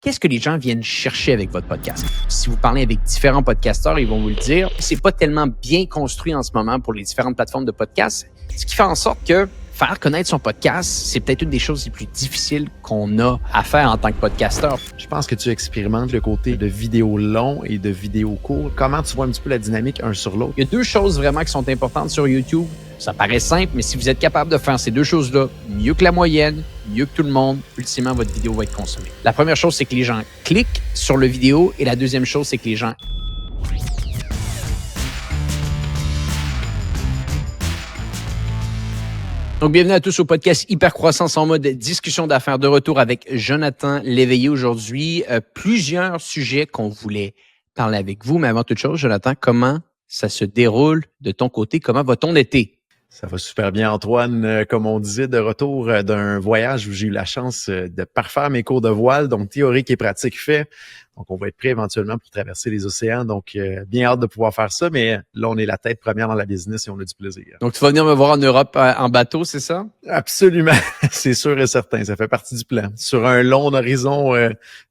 Qu'est-ce que les gens viennent chercher avec votre podcast? Si vous parlez avec différents podcasteurs, ils vont vous le dire. C'est pas tellement bien construit en ce moment pour les différentes plateformes de podcast, ce qui fait en sorte que faire connaître son podcast, c'est peut-être une des choses les plus difficiles qu'on a à faire en tant que podcasteur. Je pense que tu expérimentes le côté de vidéos longs et de vidéos courts. Comment tu vois un petit peu la dynamique un sur l'autre? Il y a deux choses vraiment qui sont importantes sur YouTube. Ça paraît simple, mais si vous êtes capable de faire ces deux choses-là mieux que la moyenne, mieux que tout le monde, ultimement, votre vidéo va être consommée. La première chose, c'est que les gens cliquent sur le vidéo et la deuxième chose, c'est que les gens Donc, bienvenue à tous au podcast Hypercroissance en mode discussion d'affaires, de retour avec Jonathan Léveillé aujourd'hui. Plusieurs sujets qu'on voulait parler avec vous, mais avant toute chose, Jonathan, comment ça se déroule de ton côté? Comment va ton été? Ça va super bien, Antoine. Comme on disait, de retour d'un voyage où j'ai eu la chance de parfaire mes cours de voile, donc théorique et pratique fait. Donc, on va être prêt éventuellement pour traverser les océans. Donc, bien hâte de pouvoir faire ça, mais là, on est la tête première dans la business et on a du plaisir. Donc, tu vas venir me voir en Europe en bateau, c'est ça? Absolument, c'est sûr et certain. Ça fait partie du plan. Sur un long horizon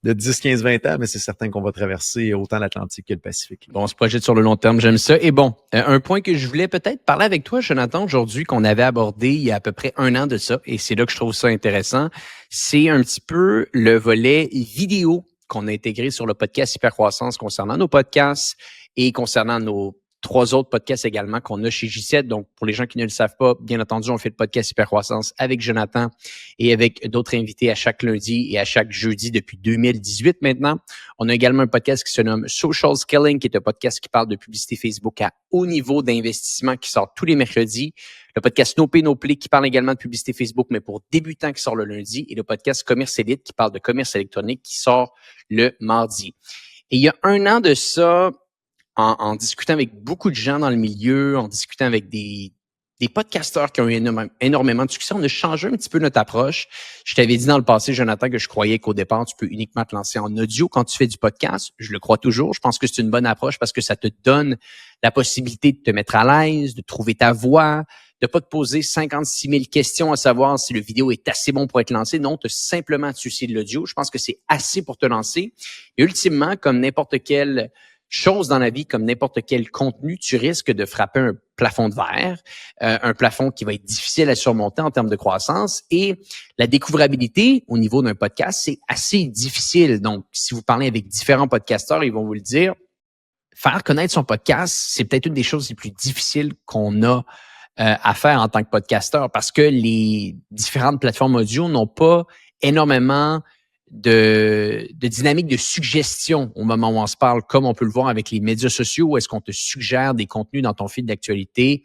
de 10, 15, 20 ans, mais c'est certain qu'on va traverser autant l'Atlantique que le Pacifique. Bon, on se projette sur le long terme, j'aime ça. Et bon, un point que je voulais peut-être parler avec toi, Jonathan, aujourd'hui, qu'on avait abordé il y a à peu près 1 an de ça, et c'est là que je trouve ça intéressant, c'est un petit peu le volet vidéo qu'on a intégré sur le podcast Hypercroissance concernant nos podcasts et concernant nos 3 autres podcasts également qu'on a chez J7. Donc, pour les gens qui ne le savent pas, bien entendu, on fait le podcast Hypercroissance avec Jonathan et avec d'autres invités à chaque lundi et à chaque jeudi depuis 2018 maintenant. On a également un podcast qui se nomme Social Scaling, qui est un podcast qui parle de publicité Facebook à haut niveau d'investissement qui sort tous les mercredis. Le podcast No Pay No Play qui parle également de publicité Facebook, mais pour débutants qui sort le lundi. Et le podcast Commerce Élite qui parle de commerce électronique qui sort le mardi. Et il y a 1 an de ça, en discutant avec beaucoup de gens dans le milieu, en discutant avec des podcasteurs qui ont eu énormément de succès, on a changé un petit peu notre approche. Je t'avais dit dans le passé, Jonathan, que je croyais qu'au départ, tu peux uniquement te lancer en audio quand tu fais du podcast. Je le crois toujours. Je pense que c'est une bonne approche parce que ça te donne la possibilité de te mettre à l'aise, de trouver ta voix, de pas te poser 56 000 questions à savoir si le vidéo est assez bon pour être lancé. Non, tu as simplement à te soucier de l'audio. Je pense que c'est assez pour te lancer. Et ultimement, comme n'importe quelle chose dans la vie, comme n'importe quel contenu, tu risques de frapper un plafond de verre, un plafond qui va être difficile à surmonter en termes de croissance. Et la découvrabilité au niveau d'un podcast, c'est assez difficile. Donc, si vous parlez avec différents podcasteurs, ils vont vous le dire. Faire connaître son podcast, c'est peut-être une des choses les plus difficiles qu'on a à faire en tant que podcasteur parce que les différentes plateformes audio n'ont pas énormément de dynamique de suggestion au moment où on se parle, comme on peut le voir avec les médias sociaux, où est-ce qu'on te suggère des contenus dans ton fil d'actualité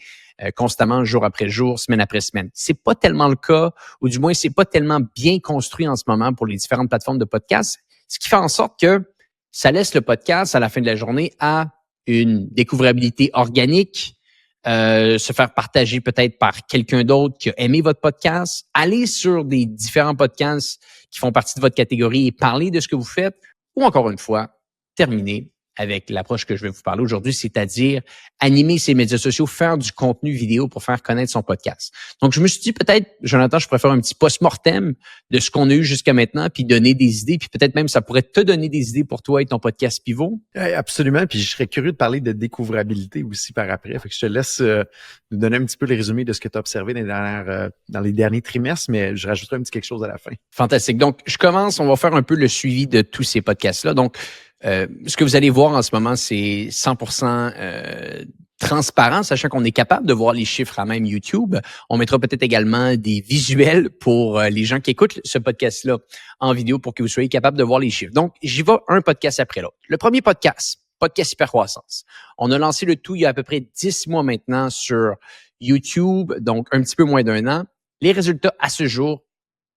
constamment, jour après jour, semaine après semaine. C'est pas tellement le cas, ou du moins, c'est pas tellement bien construit en ce moment pour les différentes plateformes de podcast, ce qui fait en sorte que ça laisse le podcast à la fin de la journée à une découvrabilité organique, se faire partager peut-être par quelqu'un d'autre qui a aimé votre podcast, aller sur des différents podcasts qui font partie de votre catégorie et parler de ce que vous faites, ou encore une fois, terminer avec l'approche que je vais vous parler aujourd'hui, c'est-à-dire animer ses médias sociaux, faire du contenu vidéo pour faire connaître son podcast. Donc, je me suis dit peut-être, Jonathan, je pourrais faire un petit post-mortem de ce qu'on a eu jusqu'à maintenant, puis donner des idées, puis peut-être même ça pourrait te donner des idées pour toi et ton podcast pivot. Absolument, puis je serais curieux de parler de découvrabilité aussi par après. Fait que je te laisse nous donner un petit peu le résumé de ce que tu as observé dans les derniers trimestres, mais je rajouterai un petit quelque chose à la fin. Fantastique. Donc, je commence, on va faire un peu le suivi de tous ces podcasts-là. Donc, ce que vous allez voir en ce moment, c'est 100% transparent, sachant qu'on est capable de voir les chiffres à même YouTube. On mettra peut-être également des visuels pour les gens qui écoutent ce podcast-là en vidéo pour que vous soyez capable de voir les chiffres. Donc, j'y vais un podcast après l'autre. Le premier podcast Hypercroissance. On a lancé le tout il y a à peu près 10 mois maintenant sur YouTube, donc un petit peu moins d'1 an. Les résultats à ce jour,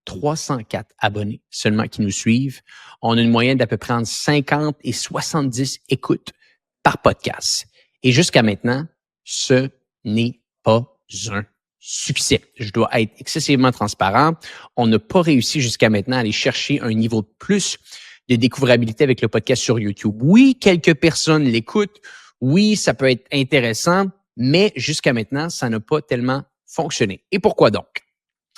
304 abonnés seulement qui nous suivent. On a une moyenne d'à peu près entre 50 et 70 écoutes par podcast. Et jusqu'à maintenant, ce n'est pas un succès. Je dois être excessivement transparent. On n'a pas réussi jusqu'à maintenant à aller chercher un niveau de plus de découvrabilité avec le podcast sur YouTube. Oui, quelques personnes l'écoutent. Oui, ça peut être intéressant, mais jusqu'à maintenant, ça n'a pas tellement fonctionné. Et pourquoi donc?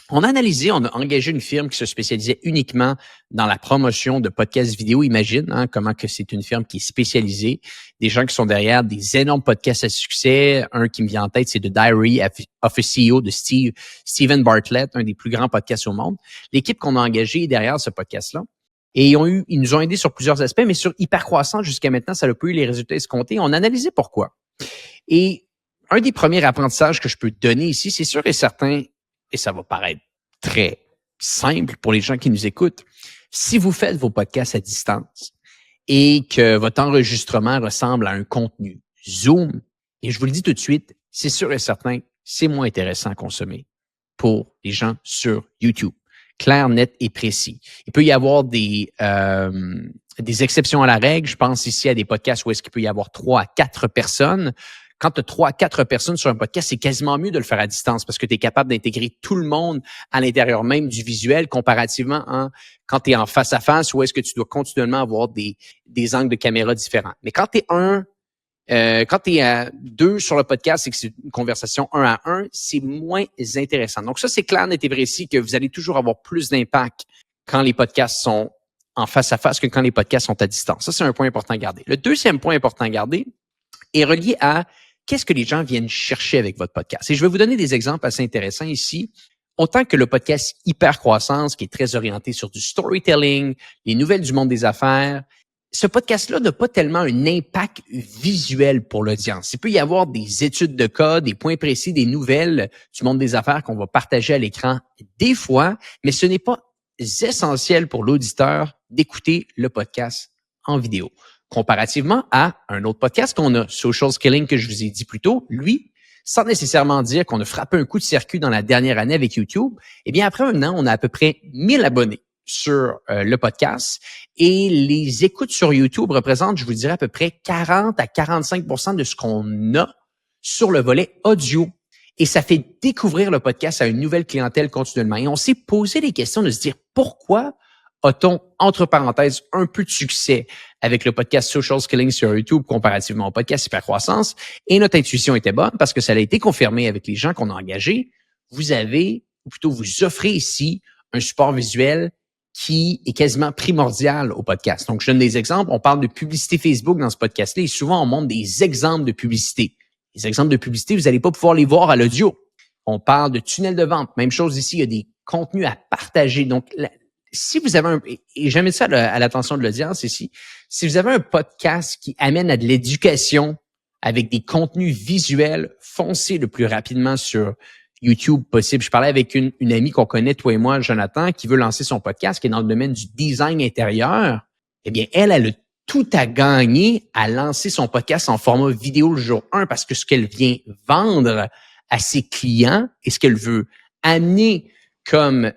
On a analysé, on a engagé une firme qui se spécialisait uniquement dans la promotion de podcasts vidéo. Imagine comment que c'est une firme qui est spécialisée. Des gens qui sont derrière des énormes podcasts à succès. Un qui me vient en tête, c'est The Diary of a CEO de Steven Bartlett, un des plus grands podcasts au monde. L'équipe qu'on a engagée est derrière ce podcast-là. Et ils nous ont aidés sur plusieurs aspects, mais sur Hypercroissance, jusqu'à maintenant, ça n'a pas eu les résultats escomptés. On a analysé pourquoi. Et un des premiers apprentissages que je peux donner ici, c'est sûr et certain, et ça va paraître très simple pour les gens qui nous écoutent. Si vous faites vos podcasts à distance et que votre enregistrement ressemble à un contenu Zoom, et je vous le dis tout de suite, c'est sûr et certain, c'est moins intéressant à consommer pour les gens sur YouTube. Clair, net et précis. Il peut y avoir des exceptions à la règle. Je pense ici à des podcasts où est-ce qu'il peut y avoir 3 à 4 personnes. Quand tu as 3 à 4 personnes sur un podcast, c'est quasiment mieux de le faire à distance parce que tu es capable d'intégrer tout le monde à l'intérieur même du visuel comparativement quand tu es en face à face où est-ce que tu dois continuellement avoir des angles de caméra différents. Mais quand tu es à 2 sur le podcast et que c'est une conversation 1 à 1, c'est moins intéressant. Donc ça, c'est clair, net et précis que vous allez toujours avoir plus d'impact quand les podcasts sont en face à face que quand les podcasts sont à distance. Ça, c'est un point important à garder. Le deuxième point important à garder est relié à qu'est-ce que les gens viennent chercher avec votre podcast. Et je vais vous donner des exemples assez intéressants ici. Autant que le podcast Hypercroissance, qui est très orienté sur du storytelling, les nouvelles du monde des affaires, ce podcast-là n'a pas tellement un impact visuel pour l'audience. Il peut y avoir des études de cas, des points précis, des nouvelles du monde des affaires qu'on va partager à l'écran des fois, mais ce n'est pas essentiel pour l'auditeur d'écouter le podcast en vidéo. Comparativement à un autre podcast qu'on a, Social Skilling, que je vous ai dit plus tôt, lui, sans nécessairement dire qu'on a frappé un coup de circuit dans la dernière année avec YouTube, eh bien, après un an, on a à peu près 1000 abonnés sur le podcast et les écoutes sur YouTube représentent, je vous dirais, à peu près 40 à 45% de ce qu'on a sur le volet audio. Et ça fait découvrir le podcast à une nouvelle clientèle continuellement. Et on s'est posé les questions de se dire pourquoi a-t-on, entre parenthèses, un peu de succès avec le podcast Social Skilling sur YouTube comparativement au podcast Hypercroissance? Et notre intuition était bonne parce que ça a été confirmé avec les gens qu'on a engagés. Vous avez, ou plutôt vous offrez ici, un support visuel qui est quasiment primordial au podcast. Donc, je donne des exemples. On parle de publicité Facebook dans ce podcast-là et souvent, on montre des exemples de publicité. Les exemples de publicité, vous n'allez pas pouvoir les voir à l'audio. On parle de tunnel de vente. Même chose ici, il y a des contenus à partager. Donc, si vous avez et j'amène ça à l'attention de l'audience ici, si vous avez un podcast qui amène à de l'éducation avec des contenus visuels, foncez le plus rapidement sur YouTube possible. Je parlais avec une amie qu'on connaît, toi et moi, Jonathan, qui veut lancer son podcast, qui est dans le domaine du design intérieur. Eh bien, elle a tout à gagner à lancer son podcast en format vidéo le jour 1 parce que ce qu'elle vient vendre à ses clients et ce qu'elle veut amener comme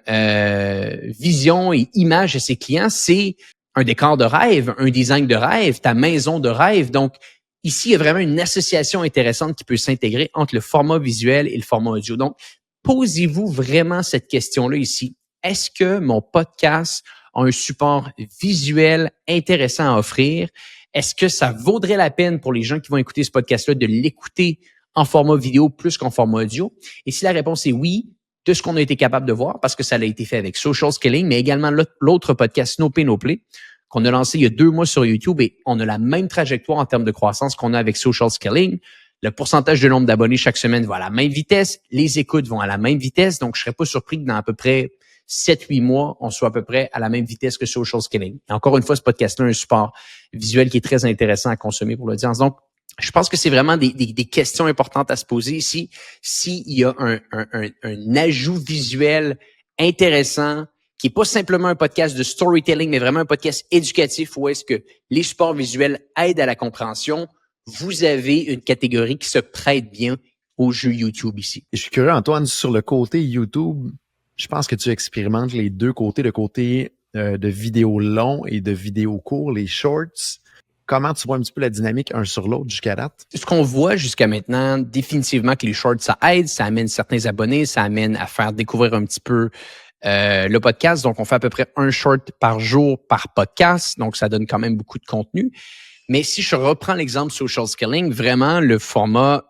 vision et image à ses clients, c'est un décor de rêve, un design de rêve, ta maison de rêve. Donc, ici, il y a vraiment une association intéressante qui peut s'intégrer entre le format visuel et le format audio. Donc, posez-vous vraiment cette question-là ici. Est-ce que mon podcast a un support visuel intéressant à offrir? Est-ce que ça vaudrait la peine pour les gens qui vont écouter ce podcast-là de l'écouter en format vidéo plus qu'en format audio? Et si la réponse est oui, de ce qu'on a été capable de voir, parce que ça a été fait avec Social Skilling, mais également l'autre podcast No Pay No Play, qu'on a lancé il y a 2 mois sur YouTube et on a la même trajectoire en termes de croissance qu'on a avec Social Skilling. Le pourcentage de nombre d'abonnés chaque semaine va à la même vitesse. Les écoutes vont à la même vitesse. Donc, je serais pas surpris que dans à peu près 7-8 mois, on soit à peu près à la même vitesse que Social Skilling. Et encore une fois, ce podcast-là a un support visuel qui est très intéressant à consommer pour l'audience. Donc, je pense que c'est vraiment des questions importantes à se poser ici. S'il y a un ajout visuel intéressant, qui est pas simplement un podcast de storytelling, mais vraiment un podcast éducatif où est-ce que les supports visuels aident à la compréhension, vous avez une catégorie qui se prête bien au jeu YouTube ici. Je suis curieux, Antoine, sur le côté YouTube, je pense que tu expérimentes les deux côtés, le côté de vidéos longs et de vidéos courts, les shorts. Comment tu vois un petit peu la dynamique un sur l'autre jusqu'à date? Ce qu'on voit jusqu'à maintenant, définitivement que les shorts, ça aide, ça amène certains abonnés, ça amène à faire découvrir un petit peu le podcast. Donc, on fait à peu près un short par jour par podcast. Donc, ça donne quand même beaucoup de contenu. Mais si je reprends l'exemple Social Skilling, vraiment, le format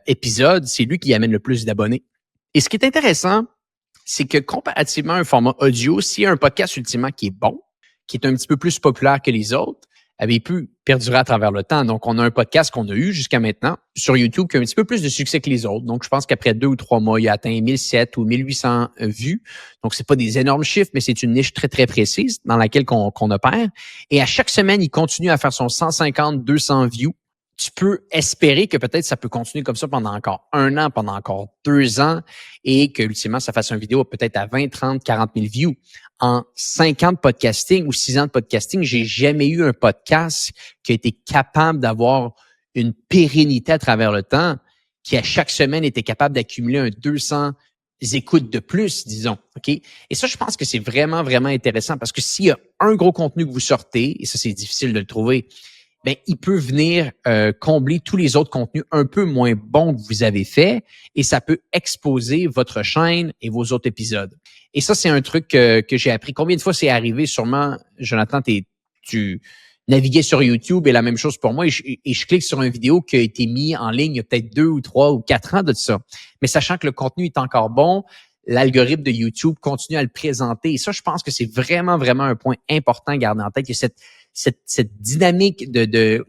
épisode, c'est lui qui amène le plus d'abonnés. Et ce qui est intéressant c'est que comparativement à un format audio, s'il y a un podcast ultimement qui est bon, qui est un petit peu plus populaire que les autres, avait pu perdurer à travers le temps. Donc, on a un podcast qu'on a eu jusqu'à maintenant sur YouTube qui a un petit peu plus de succès que les autres. Donc, je pense qu'après 2 ou 3 mois, il a atteint 1007 ou 1800 vues. Donc, c'est pas des énormes chiffres, mais c'est une niche très, très précise dans laquelle qu'on opère. Et à chaque semaine, il continue à faire son 150, 200 views. Tu peux espérer que peut-être ça peut continuer comme ça pendant encore 1 an, pendant encore 2 ans, et que ultimement, ça fasse une vidéo peut-être à 20, 30, 40 000 views. En 5 ans de podcasting ou 6 ans de podcasting, j'ai jamais eu un podcast qui a été capable d'avoir une pérennité à travers le temps, qui à chaque semaine était capable d'accumuler un 200 écoutes de plus, disons. OK? Et ça, je pense que c'est vraiment, vraiment intéressant parce que s'il y a un gros contenu que vous sortez, et ça, c'est difficile de le trouver, ben, il peut venir combler tous les autres contenus un peu moins bons que vous avez fait et ça peut exposer votre chaîne et vos autres épisodes. Et ça, c'est un truc que j'ai appris. Combien de fois c'est arrivé? Sûrement, Jonathan, tu naviguais sur YouTube et la même chose pour moi. Et je clique sur une vidéo qui a été mise en ligne il y a peut-être 2 ou 3 ou 4 ans de ça. Mais sachant que le contenu est encore bon, l'algorithme de YouTube continue à le présenter. Et ça, je pense que c'est vraiment, vraiment un point important à garder en tête. Il y a cette dynamique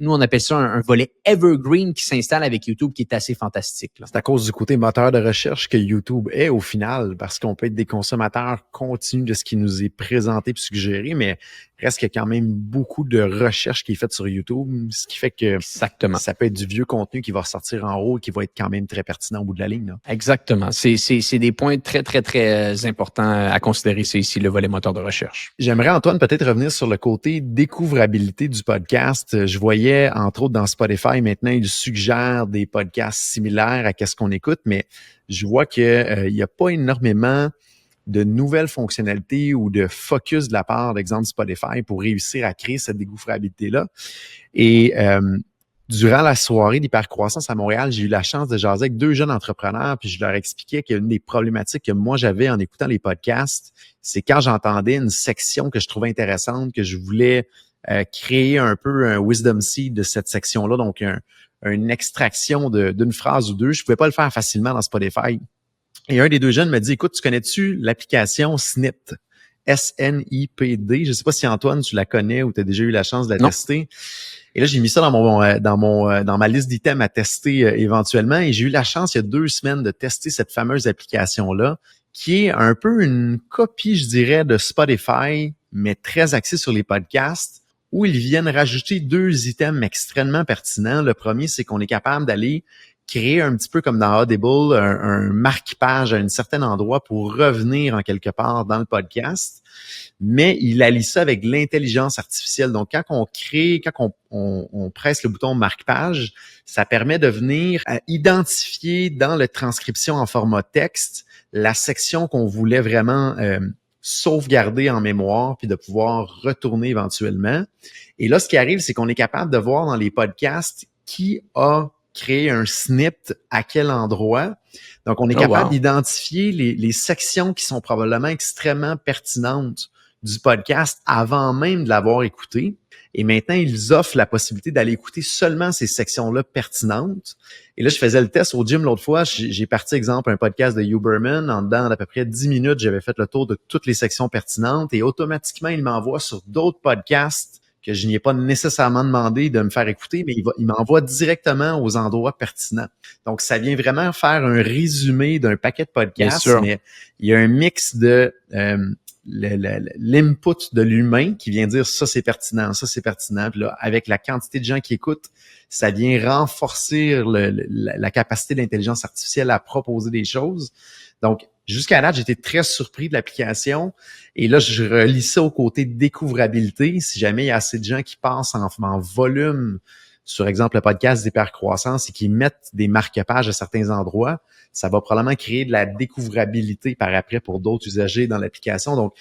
nous, on appelle ça un volet evergreen qui s'installe avec YouTube qui est assez fantastique, là. C'est à cause du côté moteur de recherche que YouTube est au final, parce qu'on peut être des consommateurs continus de ce qui nous est présenté et suggéré, mais reste qu'il y a quand même beaucoup de recherche qui est faite sur YouTube, ce qui fait que Exactement. ça peut être du vieux contenu qui va ressortir en haut et qui va être quand même très pertinent au bout de la ligne, là. Exactement. C'est des points très, très, très importants à considérer, c'est ici le volet moteur de recherche. J'aimerais, Antoine, peut-être revenir sur le côté découvrabilité du podcast. Je voyais, entre autres, dans Spotify, maintenant, ils suggèrent des podcasts similaires à ce qu'on écoute, mais je vois qu'il n'y a pas énormément de nouvelles fonctionnalités ou de focus de la part, d'exemple, Spotify pour réussir à créer cette découvrabilité-là. Et durant la soirée d'hypercroissance à Montréal, j'ai eu la chance de jaser avec 2 jeunes entrepreneurs, puis je leur expliquais qu'une des problématiques que moi j'avais en écoutant les podcasts, c'est quand j'entendais une section que je trouvais intéressante, que je voulais créer un peu un wisdom seed de cette section-là, donc une extraction d'une phrase ou deux. Je pouvais pas le faire facilement dans Spotify. Et un des 2 jeunes me dit, écoute, tu connais-tu l'application Snipped? S-N-I-P-D. Je ne sais pas si Antoine, tu la connais ou tu as déjà eu la chance de la tester. Et là, j'ai mis ça dans ma liste d'items à tester éventuellement. Et j'ai eu la chance, il y a 2 semaines, de tester cette fameuse application-là, qui est un peu une copie, je dirais, de Spotify, mais très axée sur les podcasts, où ils viennent rajouter 2 items extrêmement pertinents. Le premier, c'est qu'on est capable d'aller créer un petit peu comme dans Audible, un marque-page à un certain endroit pour revenir en quelque part dans le podcast, mais il allie ça avec l'intelligence artificielle. Donc, quand on presse le bouton marque-page, ça permet de venir identifier dans la transcription en format texte la section qu'on voulait vraiment sauvegarder en mémoire puis de pouvoir retourner éventuellement. Et là, ce qui arrive, c'est qu'on est capable de voir dans les podcasts qui a créé un snip à quel endroit. Donc, on est capable d'identifier les sections qui sont probablement extrêmement pertinentes du podcast avant même de l'avoir écouté. Et maintenant, ils offrent la possibilité d'aller écouter seulement ces sections-là pertinentes. Et là, je faisais le test au gym l'autre fois. J'ai parti, exemple, un podcast de Huberman. En dedans d'à peu près 10 minutes, j'avais fait le tour de toutes les sections pertinentes et automatiquement, il m'envoie sur d'autres podcasts que je n'y ai pas nécessairement demandé de me faire écouter, mais il m'envoie directement aux endroits pertinents. Donc, ça vient vraiment faire un résumé d'un paquet de podcasts, mais il y a un mix de l'input de l'humain qui vient dire ça c'est pertinent. Puis là, avec la quantité de gens qui écoutent, ça vient renforcer la capacité de l'intelligence artificielle à proposer des choses. Donc, jusqu'à là, j'étais très surpris de l'application. Et là, je relis ça au côté découvrabilité. Si jamais il y a assez de gens qui passent en volume sur, exemple, le podcast d'hypercroissance et qui mettent des marque-pages à certains endroits, ça va probablement créer de la découvrabilité par après pour d'autres usagers dans l'application. Donc,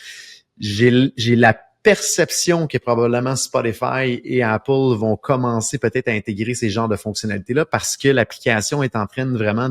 j'ai la perception que probablement Spotify et Apple vont commencer peut-être à intégrer ces genres de fonctionnalités-là parce que l'application est en train vraiment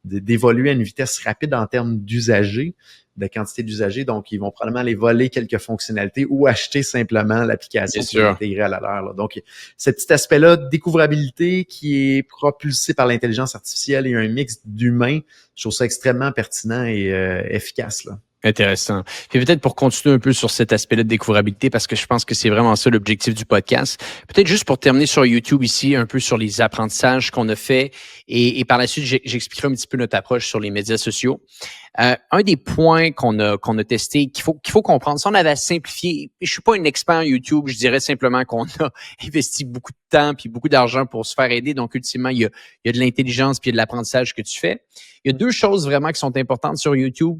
d'évoluer à une vitesse rapide en termes d'usagers. de quantité d'usagers. Donc, ils vont probablement aller voler quelques fonctionnalités ou acheter simplement l'application pour l'intégrer à la leur. Là. Donc, ce petit aspect-là de découvrabilité qui est propulsé par l'intelligence artificielle et un mix d'humains, je trouve ça extrêmement pertinent et efficace, là. Intéressant. Puis peut-être pour continuer un peu sur cet aspect-là de découvrabilité, parce que je pense que c'est vraiment ça l'objectif du podcast. Peut-être juste pour terminer sur YouTube ici, un peu sur les apprentissages qu'on a fait et par la suite, j'expliquerai un petit peu notre approche sur les médias sociaux. Un des points qu'on a testé, qu'il faut comprendre, ça on avait simplifié. Je suis pas un expert en YouTube, je dirais simplement qu'on a investi beaucoup de temps puis beaucoup d'argent pour se faire aider. Donc ultimement, il y a de l'intelligence puis il y a de l'apprentissage que tu fais. Il y a deux choses vraiment qui sont importantes sur YouTube.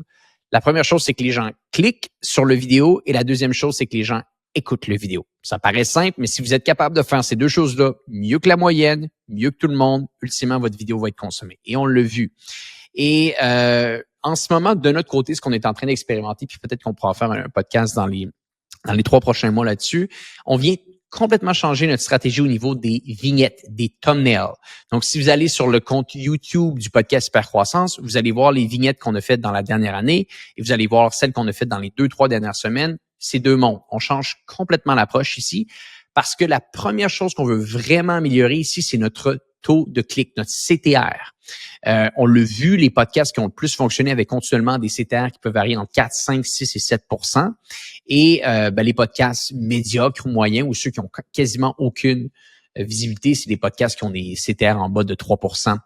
La première chose, c'est que les gens cliquent sur le vidéo et la deuxième chose, c'est que les gens écoutent le vidéo. Ça paraît simple, mais si vous êtes capable de faire ces deux choses-là mieux que la moyenne, mieux que tout le monde, ultimement, votre vidéo va être consommée. Et on l'a vu. Et en ce moment, de notre côté, ce qu'on est en train d'expérimenter, puis peut-être qu'on pourra faire un podcast dans les 3 prochains mois là-dessus, on vient complètement changer notre stratégie au niveau des vignettes, des thumbnails. Donc, si vous allez sur le compte YouTube du podcast Hypercroissance, vous allez voir les vignettes qu'on a faites dans la dernière année et vous allez voir celles qu'on a faites dans les 2-3 dernières semaines. C'est deux mondes. On change complètement l'approche ici parce que la première chose qu'on veut vraiment améliorer ici, c'est notre taux de clic, notre CTR. On l'a vu, les podcasts qui ont le plus fonctionné avaient continuellement des CTR qui peuvent varier entre 4, 5, 6 et 7%. Et les podcasts médiocres ou moyens ou ceux qui ont quasiment aucune visibilité, c'est des podcasts qui ont des CTR en bas de 3%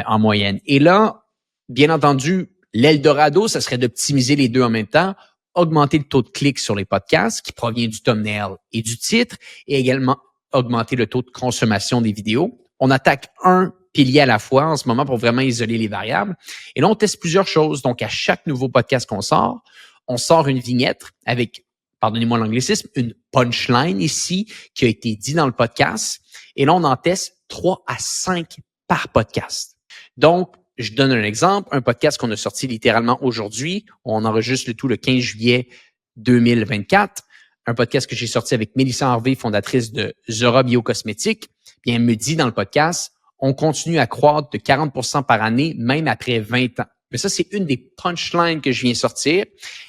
en moyenne. Et là, bien entendu, l'Eldorado, ça serait d'optimiser les deux en même temps, augmenter le taux de clic sur les podcasts qui provient du thumbnail et du titre et également augmenter le taux de consommation des vidéos. On attaque un pilier à la fois en ce moment pour vraiment isoler les variables. Et là, on teste plusieurs choses. Donc, à chaque nouveau podcast qu'on sort, on sort une vignette avec, pardonnez-moi l'anglicisme, une punchline ici qui a été dit dans le podcast. Et là, on en teste 3 à 5 par podcast. Donc, je donne un exemple. Un podcast qu'on a sorti littéralement aujourd'hui. On enregistre le tout le 15 juillet 2024. Un podcast que j'ai sorti avec Mélissa Harvey, fondatrice de Zora Biocosmétiques. Bien, elle me dit dans le podcast, on continue à croître de 40% par année, même après 20 ans. Mais ça, c'est une des punchlines que je viens sortir.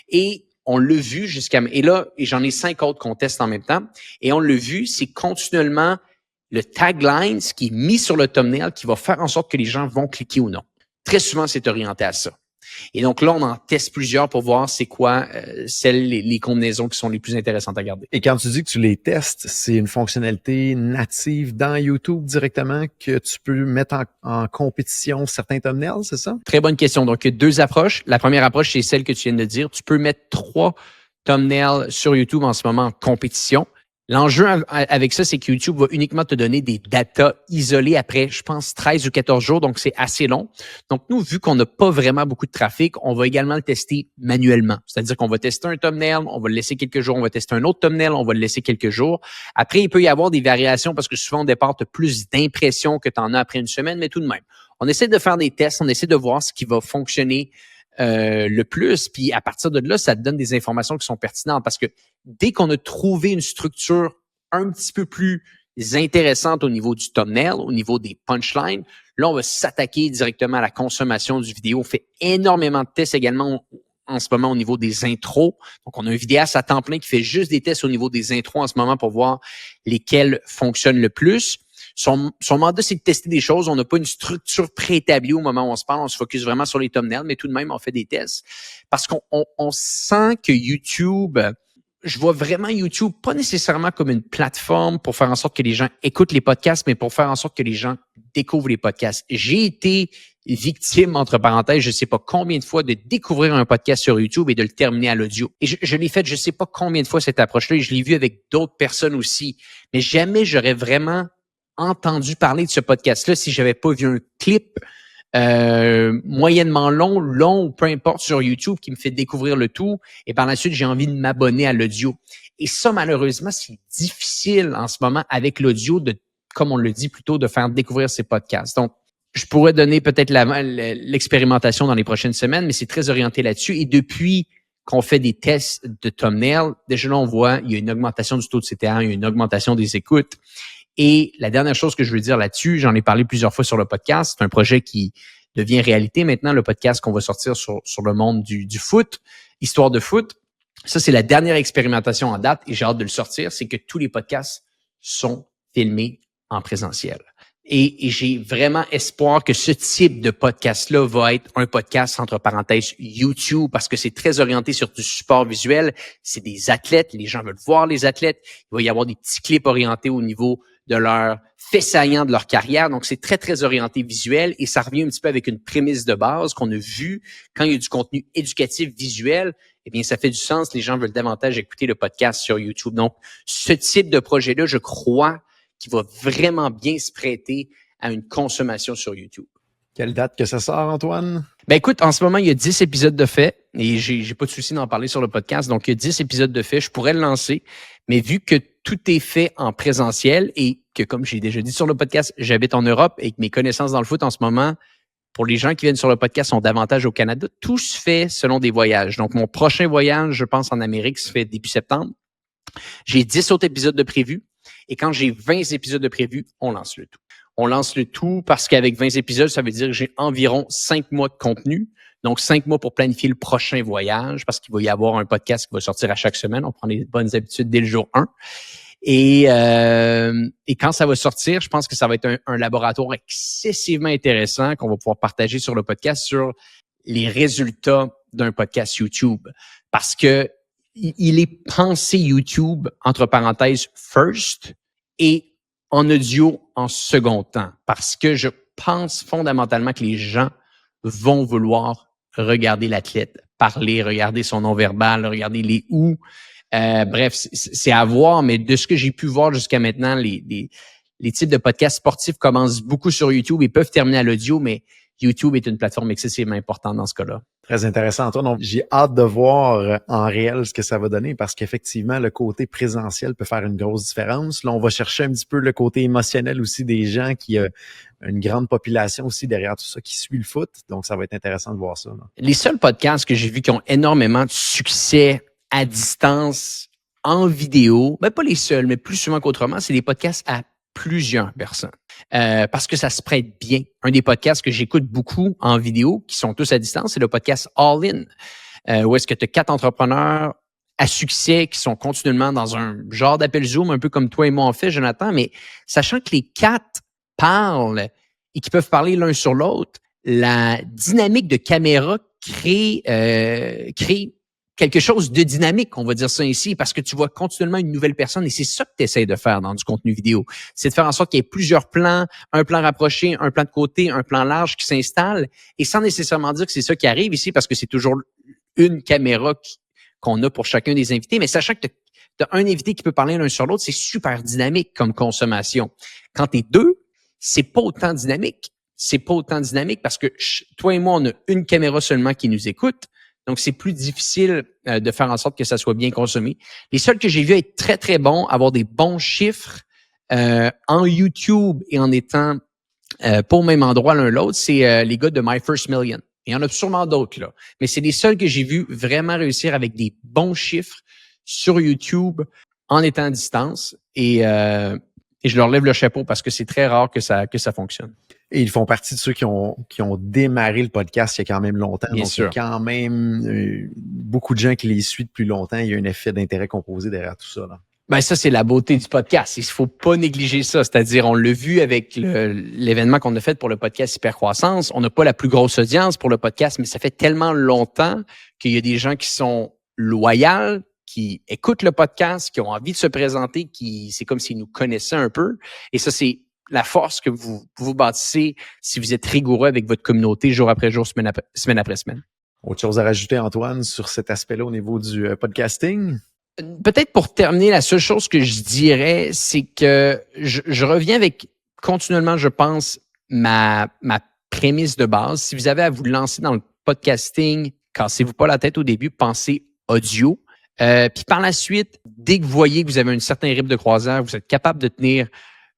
Et on l'a vu et là, j'en ai 5 autres qu'on teste en même temps. Et on l'a vu, c'est continuellement le tagline, ce qui est mis sur le thumbnail, qui va faire en sorte que les gens vont cliquer ou non. Très souvent, c'est orienté à ça. Et donc là, on en teste plusieurs pour voir c'est quoi les combinaisons qui sont les plus intéressantes à garder. Et quand tu dis que tu les testes, c'est une fonctionnalité native dans YouTube directement que tu peux mettre en compétition certains thumbnails, c'est ça? Très bonne question. Donc, il y a deux approches. La première approche, c'est celle que tu viens de dire. Tu peux mettre 3 thumbnails sur YouTube en ce moment en compétition. L'enjeu avec ça, c'est que YouTube va uniquement te donner des datas isolées après, je pense, 13 ou 14 jours, donc c'est assez long. Donc, nous, vu qu'on n'a pas vraiment beaucoup de trafic, on va également le tester manuellement. C'est-à-dire qu'on va tester un thumbnail, on va le laisser quelques jours, on va tester un autre thumbnail, on va le laisser quelques jours. Après, il peut y avoir des variations parce que souvent, au départ, tu as plus d'impressions que tu en as après une semaine, mais tout de même. On essaie de faire des tests, on essaie de voir ce qui va fonctionner le plus, puis à partir de là, ça te donne des informations qui sont pertinentes parce que dès qu'on a trouvé une structure un petit peu plus intéressante au niveau du thumbnail, au niveau des punchlines, là, on va s'attaquer directement à la consommation du vidéo. On fait énormément de tests également en ce moment au niveau des intros. Donc, on a un vidéaste à temps plein qui fait juste des tests au niveau des intros en ce moment pour voir lesquels fonctionnent le plus. Son mandat, c'est de tester des choses. On n'a pas une structure préétablie au moment où on se parle. On se focus vraiment sur les thumbnails, mais tout de même, on fait des tests. Parce qu'on sent que YouTube, je vois vraiment YouTube pas nécessairement comme une plateforme pour faire en sorte que les gens écoutent les podcasts, mais pour faire en sorte que les gens découvrent les podcasts. J'ai été victime, entre parenthèses, je sais pas combien de fois, de découvrir un podcast sur YouTube et de le terminer à l'audio. Et je l'ai fait, je sais pas combien de fois cette approche-là, et je l'ai vu avec d'autres personnes aussi. Mais jamais j'aurais vraiment entendu parler de ce podcast-là si j'avais pas vu un clip moyennement long ou peu importe sur YouTube qui me fait découvrir le tout et par la suite, j'ai envie de m'abonner à l'audio. Et ça, malheureusement, c'est difficile en ce moment avec l'audio de, comme on le dit plutôt, de faire découvrir ces podcasts. Donc, je pourrais donner peut-être l'expérimentation dans les prochaines semaines, mais c'est très orienté là-dessus. Et depuis qu'on fait des tests de thumbnail, déjà là, on voit, il y a une augmentation du taux de CTR, il y a une augmentation des écoutes. Et la dernière chose que je veux dire là-dessus, j'en ai parlé plusieurs fois sur le podcast, c'est un projet qui devient réalité maintenant, le podcast qu'on va sortir sur le monde du foot, histoire de foot. Ça, c'est la dernière expérimentation en date et j'ai hâte de le sortir, c'est que tous les podcasts sont filmés en présentiel. Et j'ai vraiment espoir que ce type de podcast-là va être un podcast, entre parenthèses, YouTube, parce que c'est très orienté sur du support visuel. C'est des athlètes, les gens veulent voir les athlètes. Il va y avoir des petits clips orientés au niveau de leurs faits saillants de leur carrière. Donc, c'est très, très orienté visuel et ça revient un petit peu avec une prémisse de base qu'on a vue. Quand il y a du contenu éducatif visuel, eh bien, ça fait du sens. Les gens veulent davantage écouter le podcast sur YouTube. Donc, ce type de projet-là, je crois qui va vraiment bien se prêter à une consommation sur YouTube. Quelle date que ça sort, Antoine? Ben écoute, en ce moment, il y a 10 épisodes de fait et j'ai pas de souci d'en parler sur le podcast. Donc, il y a 10 épisodes de fait. Je pourrais le lancer, mais vu que tout est fait en présentiel et que, comme j'ai déjà dit sur le podcast, j'habite en Europe et que mes connaissances dans le foot en ce moment, pour les gens qui viennent sur le podcast, sont davantage au Canada, tout se fait selon des voyages. Donc, mon prochain voyage, je pense, en Amérique, se fait début septembre. J'ai 10 autres épisodes de prévus. Et quand j'ai 20 épisodes de prévus, on lance le tout. On lance le tout parce qu'avec 20 épisodes, ça veut dire que j'ai environ 5 mois de contenu. Donc, 5 mois pour planifier le prochain voyage parce qu'il va y avoir un podcast qui va sortir à chaque semaine. On prend les bonnes habitudes dès le jour 1. Et quand ça va sortir, je pense que ça va être un laboratoire excessivement intéressant qu'on va pouvoir partager sur le podcast sur les résultats d'un podcast YouTube. Parce que il est pensé YouTube, entre parenthèses, first, et en audio en second temps. Parce que je pense fondamentalement que les gens vont vouloir regarder l'athlète, parler, regarder son non-verbal, regarder les où. Bref, c'est à voir, mais de ce que j'ai pu voir jusqu'à maintenant, les types de podcasts sportifs commencent beaucoup sur YouTube et peuvent terminer à l'audio, mais YouTube est une plateforme excessivement importante dans ce cas-là. Très intéressant, Antoine. Donc, j'ai hâte de voir en réel ce que ça va donner parce qu'effectivement, le côté présentiel peut faire une grosse différence. Là, on va chercher un petit peu le côté émotionnel aussi des gens qui une grande population aussi derrière tout ça qui suit le foot. Donc, ça va être intéressant de voir ça. Là. Les seuls podcasts que j'ai vus qui ont énormément de succès à distance, en vidéo, ben pas les seuls, mais plus souvent qu'autrement, c'est des podcasts à plusieurs personnes. Parce que ça se prête bien. Un des podcasts que j'écoute beaucoup en vidéo, qui sont tous à distance, c'est le podcast All In, où est-ce que tu as 4 entrepreneurs à succès qui sont continuellement dans un genre d'appel Zoom, un peu comme toi et moi on fait, Jonathan, mais sachant que les 4 parlent et qu'ils peuvent parler l'un sur l'autre, la dynamique de caméra crée quelque chose de dynamique, on va dire ça ainsi, parce que tu vois continuellement une nouvelle personne et c'est ça que tu essaies de faire dans du contenu vidéo. C'est de faire en sorte qu'il y ait plusieurs plans, un plan rapproché, un plan de côté, un plan large qui s'installe et sans nécessairement dire que c'est ça qui arrive ici parce que c'est toujours une caméra qu'on a pour chacun des invités, mais sachant que tu as un invité qui peut parler l'un sur l'autre, c'est super dynamique comme consommation. Quand tu es deux, c'est pas autant dynamique. C'est pas autant dynamique parce que toi et moi, on a une caméra seulement qui nous écoute. Donc, c'est plus difficile de faire en sorte que ça soit bien consommé. Les seuls que j'ai vus être très, très bons, avoir des bons chiffres en YouTube et en étant pas au même endroit l'un l'autre, c'est les gars de My First Million. Il y en a sûrement d'autres, là. Mais c'est les seuls que j'ai vus vraiment réussir avec des bons chiffres sur YouTube en étant à distance. Et je leur lève le chapeau parce que c'est très rare que ça fonctionne. Et ils font partie de ceux qui ont démarré le podcast il y a quand même longtemps. Bien donc, sûr. il y a quand même beaucoup de gens qui les suivent depuis longtemps. Il y a un effet d'intérêt composé derrière tout ça. Là. Ben ça, c'est la beauté du podcast. Il faut pas négliger ça. C'est-à-dire, on l'a vu avec l'événement qu'on a fait pour le podcast Hypercroissance. On n'a pas la plus grosse audience pour le podcast, mais ça fait tellement longtemps qu'il y a des gens qui sont loyaux, qui écoutent le podcast, qui ont envie de se présenter, c'est comme s'ils nous connaissaient un peu. Et ça, c'est la force que vous bâtissez si vous êtes rigoureux avec votre communauté jour après jour, semaine après semaine. Autre chose à rajouter, Antoine, sur cet aspect-là au niveau du podcasting? Peut-être pour terminer, la seule chose que je dirais, c'est que je reviens avec continuellement, je pense, ma prémisse de base. Si vous avez à vous lancer dans le podcasting, cassez-vous pas la tête au début, pensez audio. Puis par la suite, dès que vous voyez que vous avez un certain rythme de croisière, vous êtes capable de tenir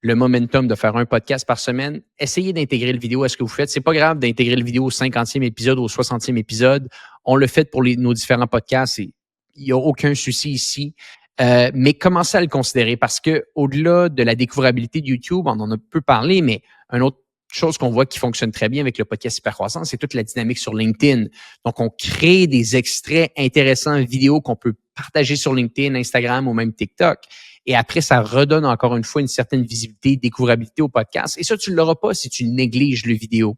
le momentum de faire un podcast par semaine, essayez d'intégrer le vidéo à ce que vous faites. C'est pas grave d'intégrer le vidéo au 50e épisode, au 60e épisode. On le fait pour nos différents podcasts et il n'y a aucun souci ici. Mais commencez à le considérer parce que au-delà de la découvrabilité de YouTube, on en a peu parlé, mais un autre chose qu'on voit qui fonctionne très bien avec le podcast Hypercroissance, c'est toute la dynamique sur LinkedIn. Donc, on crée des extraits intéressants vidéos qu'on peut partager sur LinkedIn, Instagram ou même TikTok. Et après, ça redonne encore une fois une certaine visibilité, découvrabilité au podcast. Et ça, tu ne l'auras pas si tu négliges le vidéo.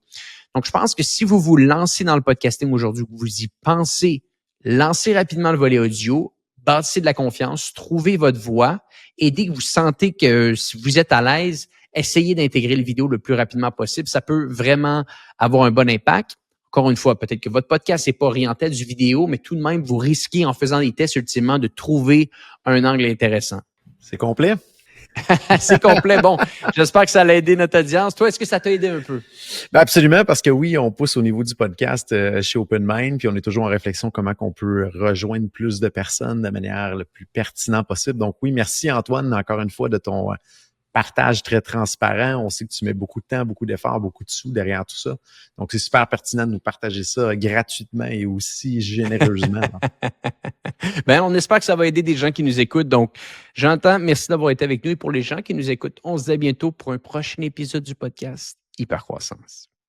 Donc, je pense que si vous vous lancez dans le podcasting aujourd'hui, que vous y pensez, lancez rapidement le volet audio, bâtissez de la confiance, trouvez votre voix et dès que vous sentez que vous êtes à l'aise, essayez d'intégrer le vidéo le plus rapidement possible. Ça peut vraiment avoir un bon impact. Encore une fois, peut-être que votre podcast n'est pas orienté à du vidéo, mais tout de même, vous risquez en faisant des tests ultimement de trouver un angle intéressant. C'est complet? C'est complet. Bon, j'espère que ça a aidé notre audience. Toi, est-ce que ça t'a aidé un peu? Ben absolument, parce que oui, on pousse au niveau du podcast chez Open Mind, puis on est toujours en réflexion comment qu'on peut rejoindre plus de personnes de manière le plus pertinente possible. Donc oui, merci Antoine, encore une fois, de ton partage très transparent. On sait que tu mets beaucoup de temps, beaucoup d'efforts, beaucoup de sous derrière tout ça. Donc, c'est super pertinent de nous partager ça gratuitement et aussi généreusement. Ben, on espère que ça va aider des gens qui nous écoutent. Donc, j'entends. Merci d'avoir été avec nous. Et pour les gens qui nous écoutent, on se dit à bientôt pour un prochain épisode du podcast Hypercroissance.